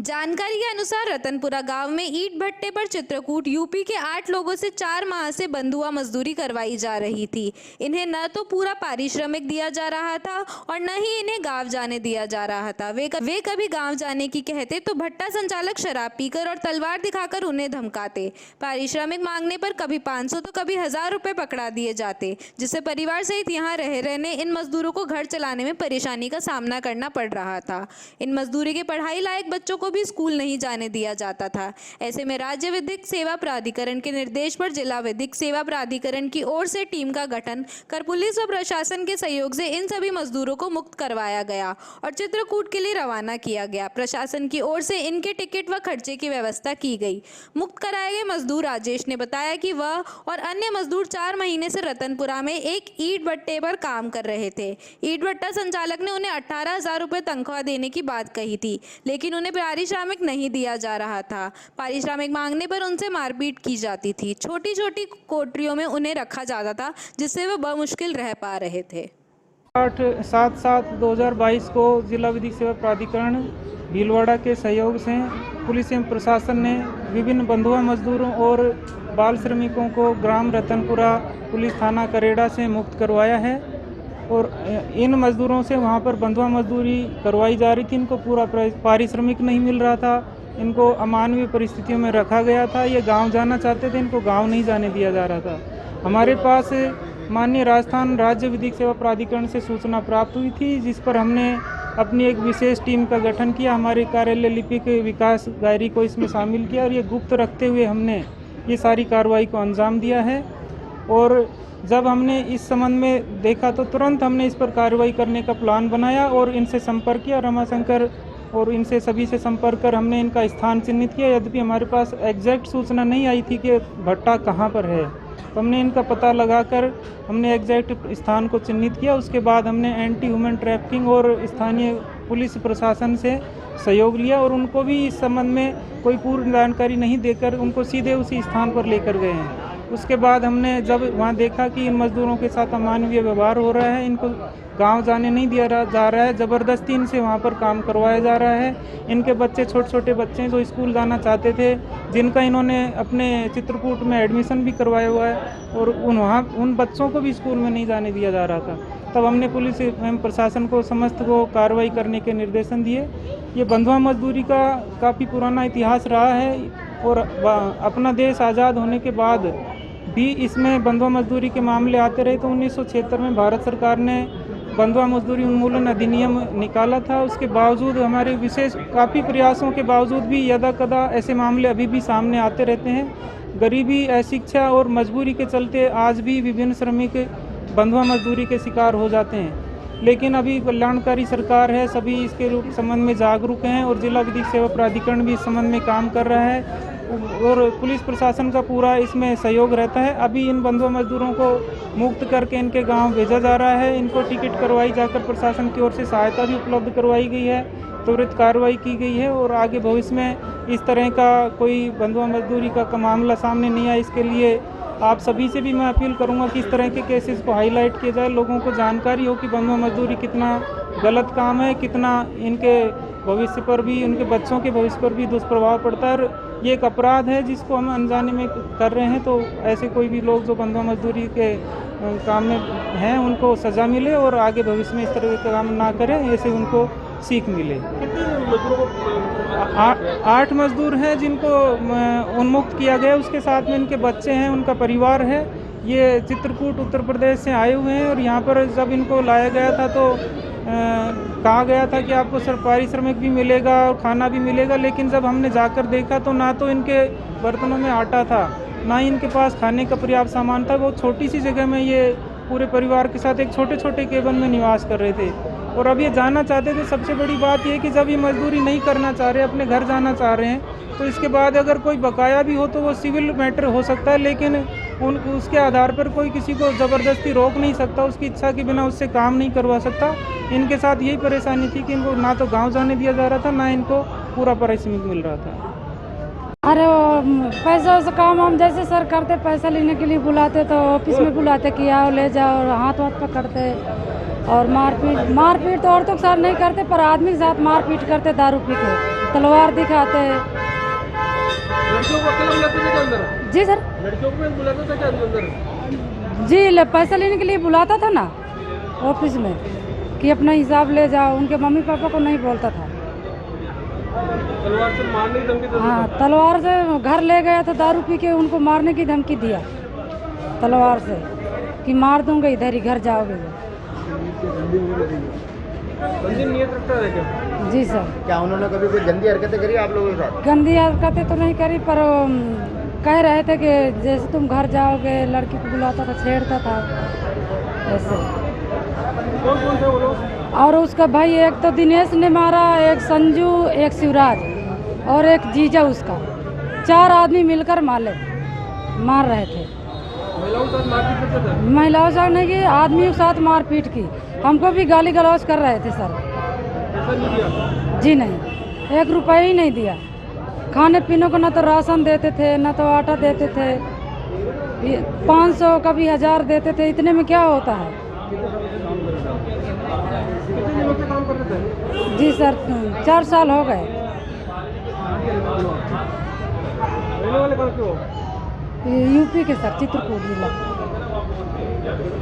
जानकारी के अनुसार रतनपुरा गांव में ईंट भट्टे पर चित्रकूट यूपी के 8 लोगों से 4 माह से बंधुआ मजदूरी करवाई जा रही थी। इन्हें न तो पूरा पारिश्रमिक दिया जा रहा था और न ही इन्हें गांव जाने दिया जा रहा था। वे कभी गांव जाने की कहते तो भट्टा संचालक शराब पीकर और तलवार दिखाकर उन्हें धमकाते। पारिश्रमिक मांगने पर कभी 500 तो कभी 1000 रुपये पकड़ा दिए जाते, जिससे परिवार सहित यहाँ रह रहने इन मजदूरों को घर चलाने में परेशानी का सामना करना पड़ रहा था। इन मजदूरी के पढ़ाई लायक बच्चों को भी स्कूल नहीं जाने दिया जाता था। ऐसे में राज्य विधिक सेवा प्राधिकरण के निर्देश पर जिला विधिक सेवा प्राधिकरण की ओर से टीम का गठन कर पुलिस व प्रशासन के सहयोग से इन सभी मजदूरों को मुक्त करवाया गया और चित्रकूट के लिए रवाना किया गया। प्रशासन की ओर से इनके टिकट व खर्चे की व्यवस्था की गई। मुक्त कराए गए मजदूर राजेश ने बताया कि वह और अन्य मजदूर 4 महीने से रतनपुरा में एक ईंट भट्टे पर काम कर रहे थे। ईंट भट्टा संचालक ने उन्हें 18,000 रुपये तनख्वाह देने की बात कही थी, लेकिन उन्हें पारिश्रमिक नहीं दिया जा रहा था। पारिश्रमिक मांगने पर उनसे मारपीट की जाती थी। छोटी छोटी कोठरियों में उन्हें रखा जाता था, जिससे वह बमुश्किल रह पा रहे थे। 8/7/2022 को जिला विधिक सेवा प्राधिकरण भीलवाड़ा के सहयोग से पुलिस एवं प्रशासन ने विभिन्न बंधुआ मजदूरों और बाल श्रमिकों को ग्राम रतनपुरा पुलिस थाना करेड़ा से मुक्त करवाया है और इन मजदूरों से वहां पर बंधुआ मजदूरी करवाई जा रही थी। इनको पूरा पारिश्रमिक नहीं मिल रहा था, इनको अमानवीय परिस्थितियों में रखा गया था। ये गांव जाना चाहते थे, इनको गांव नहीं जाने दिया जा रहा था। हमारे पास माननीय राजस्थान राज्य विधिक सेवा प्राधिकरण से सूचना प्राप्त हुई थी, जिस पर हमने अपनी एक विशेष टीम का गठन किया। हमारे कार्यालय लिपिक विकास गायरी को इसमें शामिल किया और ये गुप्त रखते हुए हमने ये सारी कार्रवाई को अंजाम दिया है। और जब हमने इस संबंध में देखा तो तुरंत हमने इस पर कार्रवाई करने का प्लान बनाया और इनसे संपर्क किया। रमाशंकर और इनसे सभी से संपर्क कर हमने इनका स्थान चिन्हित किया। यद्यपि हमारे पास एग्जैक्ट सूचना नहीं आई थी कि भट्टा कहाँ पर है, तो हमने इनका पता लगाकर हमने एग्जैक्ट स्थान को चिन्हित किया। उसके बाद हमने एंटी ह्यूमन ट्रैफिकिंग और स्थानीय पुलिस प्रशासन से सहयोग लिया और उनको भी इस संबंध में कोई पूर्ण जानकारी नहीं देकर उनको सीधे उसी स्थान पर लेकर गए हैं। उसके बाद हमने जब वहाँ देखा कि इन मजदूरों के साथ अमानवीय व्यवहार हो रहा है, इनको गांव जाने नहीं दिया जा रहा है, ज़बरदस्ती इनसे वहाँ पर काम करवाया जा रहा है। इनके बच्चे छोटे छोटे बच्चे हैं जो स्कूल जाना चाहते थे, जिनका इन्होंने अपने चित्रकूट में एडमिशन भी करवाया हुआ है और उन बच्चों को भी स्कूल में नहीं जाने दिया जा रहा था। तब हमने पुलिस एवं प्रशासन को समस्त को कार्रवाई करने के निर्देशन दिए। ये बंधुआ मजदूरी का काफ़ी पुराना इतिहास रहा है और अपना देश आज़ाद होने के बाद भी इसमें बंधुआ मजदूरी के मामले आते रहे। तो 1976 में भारत सरकार ने बंधुआ मजदूरी उन्मूलन अधिनियम निकाला था। उसके बावजूद हमारे विशेष काफ़ी प्रयासों के बावजूद भी यदा कदा ऐसे मामले अभी भी सामने आते रहते हैं। गरीबी, अशिक्षा और मजबूरी के चलते आज भी विभिन्न श्रमिक बंधुआ मजदूरी के शिकार हो जाते हैं। लेकिन अभी कल्याणकारी सरकार है, सभी इसके संबंध में जागरूक हैं और जिला विधिक सेवा प्राधिकरण भी इस संबंध में काम कर रहा है और पुलिस प्रशासन का पूरा इसमें सहयोग रहता है। अभी इन बंधुआ मजदूरों को मुक्त करके इनके गांव भेजा जा रहा है। इनको टिकट करवाई जाकर प्रशासन की ओर से सहायता भी उपलब्ध करवाई गई है, त्वरित कार्रवाई की गई है और आगे भविष्य में इस तरह का कोई बंधुआ मजदूरी का मामला सामने नहीं आए, इसके लिए आप सभी से भी मैं अपील करूंगा कि इस तरह के केसेस को हाईलाइट किया जाए, लोगों को जानकारी हो कि बंधुआ मजदूरी कितना गलत काम है, कितना इनके भविष्य पर भी, उनके बच्चों के भविष्य पर भी दुष्प्रभाव पड़ता है। ये एक अपराध है जिसको हम अनजाने में कर रहे हैं। तो ऐसे कोई भी लोग जो बंधुआ मजदूरी के काम में हैं उनको सज़ा मिले और आगे भविष्य में इस तरह के काम ना करें, ऐसे उनको सीख मिले। कितने मजदूरों को 8 मजदूर हैं जिनको उन्मुक्त किया गया। उसके साथ में इनके बच्चे हैं, उनका परिवार है। ये चित्रकूट उत्तर प्रदेश से आए हुए हैं और यहाँ पर जब इनको लाया गया था तो कहा गया था कि आपको पारिश्रमिक भी मिलेगा और खाना भी मिलेगा, लेकिन जब हमने जाकर देखा तो ना तो इनके बर्तनों में आटा था, ना ही इनके पास खाने का पर्याप्त सामान था। बहुत छोटी सी जगह में ये पूरे परिवार के साथ एक छोटे छोटे केबिन में निवास कर रहे थे और अब ये जाना चाहते थे। सबसे बड़ी बात ये कि जब ये मजदूरी नहीं करना चाह रहे, अपने घर जाना चाह रहे हैं, तो इसके बाद अगर कोई बकाया भी हो तो वो सिविल मैटर हो सकता है, लेकिन उसके आधार पर कोई किसी को ज़बरदस्ती रोक नहीं सकता, उसकी इच्छा के बिना उससे काम नहीं करवा सकता। इनके साथ यही परेशानी थी कि इनको ना तो गांव जाने दिया जा रहा था, ना इनको पूरा पारिश्रमिक मिल रहा था। अरे पैसा से काम हम जैसे सर करते, पैसा लेने के लिए बुलाते तो ऑफिस में बुलाते कि आओ ले जाओ, और हाथ पकड़ते और मारपीट तो औरतों के साथ नहीं करते पर आदमी के साथ मारपीट करते दारू पी के। तलवार दिखाते। लड़कियों को अकेला बुलाते थे क्या अंदर? जी सर। लड़कियों को भी बुलाते थे क्या अंदर? जी पैसा लेने के लिए बुलाता था ना ऑफिस में कि अपना हिसाब ले जाओ। उनके मम्मी पापा को नहीं बोलता था। तलवार से मारने की धमकी देता हाँ, तलवार से घर ले गया था, दारू पी के उनको मारने की धमकी दिया तलवार से कि मार दूंगा, इधर ही घर जाओगे। संजीव नियत रखता है क्या? जी सर। क्या उन्होंने कभी कोई गंदी हरकतें करी आप लोगों के साथ? गंदी हरकतें तो नहीं करी, पर कह रहे थे कि जैसे तुम घर जाओगे लड़की को बुलाता था, छेड़ता था ऐसे। कौन कौन थे वो लोग? और उसका भाई एक तो दिनेश ने मारा, एक संजू, एक शिवराज और एक जीजा उसका। 4 आदमी मिलकर मार रहे थे। महिलाओं के साथ मारपीट करते थे? महिलाओं से नहीं की, आदमियों के साथ मारपीट की। हमको भी गाली गलौज कर रहे थे सर। पैसा नहीं दिया? जी नहीं, 1 रुपया ही नहीं दिया। खाने पीने को ना तो राशन देते थे, ना तो आटा देते थे। 500 कभी 1000 देते थे। इतने में क्या होता है? कितने दिनों से काम करते थे? जी सर, 4 साल हो गए। रहने वाले कहाँ के हो? यूपी के सर, चित्रकूट जिला।